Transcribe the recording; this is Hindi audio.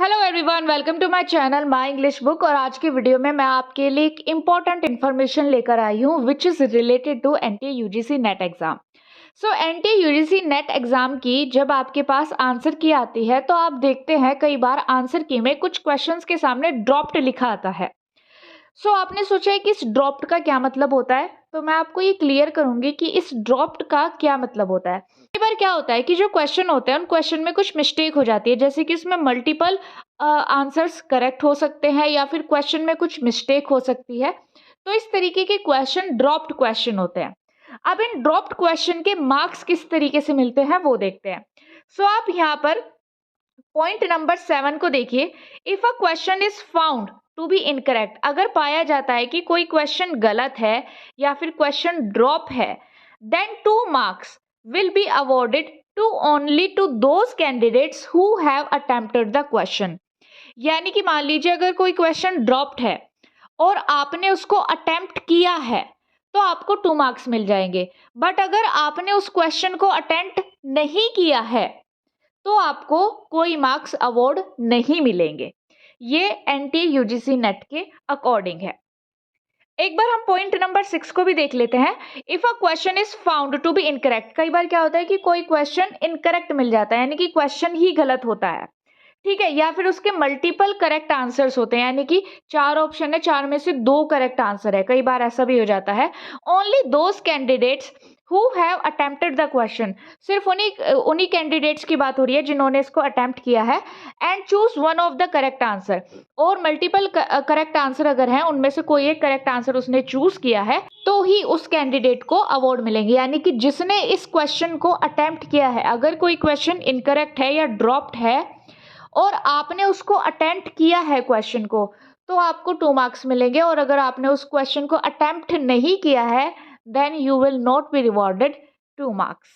Hello everyone, welcome to my channel my English book. और आज की वीडियो में मैं आपके लिए एक इम्पॉर्टेंट इन्फॉर्मेशन लेकर आई हूँ which is related to NTA UGC NET exam. So NTA UGC NET exam की जब आपके पास आंसर की आती है तो आप देखते हैं कई बार आंसर की में कुछ क्वेश्चंस के सामने ड्रॉप्ड लिखा आता है। आपने सोचा है कि इस ड्रॉप्ड का क्या मतलब होता है, तो मैं आपको ये क्लियर करूंगी कि इस ड्रॉप्ड का क्या मतलब होता है। कई बार क्या होता है कि जो क्वेश्चन होते हैं उन क्वेश्चन में कुछ मिस्टेक हो जाती है, जैसे कि इसमें मल्टीपल आंसर्स करेक्ट हो सकते हैं या फिर क्वेश्चन में कुछ मिस्टेक हो सकती है। तो इस तरीके के क्वेश्चन ड्रॉप्ड क्वेश्चन होते हैं। अब इन ड्रॉप्ड क्वेश्चन के मार्क्स किस तरीके से मिलते हैं वो देखते हैं। आप यहाँ पर पॉइंट नंबर 7 को देखिए। If a question is found to be incorrect, अगर पाया जाता है कि कोई क्वेश्चन गलत है या फिर क्वेश्चन ड्रॉप है, then 2 marks will be awarded to only to those candidates who have attempted the question. यानी कि मान लीजिए अगर कोई क्वेश्चन ड्रॉप्ड है और आपने उसको अटेम्प्ट किया है तो आपको 2 marks मिल जाएंगे। बट अगर आपने उस क्वेश्चन को अटेम्प्ट नहीं किया है तो आपको कोई मार्क्स अवार्ड नहीं मिलेंगे। ये एनटीए यूजीसी नेट के अकॉर्डिंग है। एक बार हम पॉइंट नंबर 6 को भी देख लेते हैं। If a question is found to be incorrect, कई बार क्या होता है कि कोई क्वेश्चन इनकरेक्ट मिल जाता है, यानी कि क्वेश्चन ही गलत होता है, ठीक है, या फिर उसके मल्टीपल करेक्ट आंसर्स होते हैं, यानी कि 4 ऑप्शन है, 4 में से 2 करेक्ट आंसर है, कई बार ऐसा भी हो जाता है। Only those candidates who have attempted the question, सिर्फ उन्हीं उन्हीं कैंडिडेट्स की बात हो रही है जिन्होंने इसको अटेम्प्ट किया है, and choose one of the correct answer, और मल्टीपल करेक्ट आंसर अगर है उनमें से कोई एक करेक्ट आंसर उसने चूज किया है तो ही उस कैंडिडेट को अवार्ड मिलेंगे। यानी कि जिसने इस क्वेश्चन को अटेम्प्ट किया है, अगर कोई क्वेश्चन इनकरेक्ट है या ड्रॉप्ड है और आपने उसको अटेम्प्ट किया है क्वेश्चन को, तो आपको 2 marks मिलेंगे। और अगर आपने उस क्वेश्चन को अटेम्प्ट नहीं किया है then you will not be rewarded 2 marks।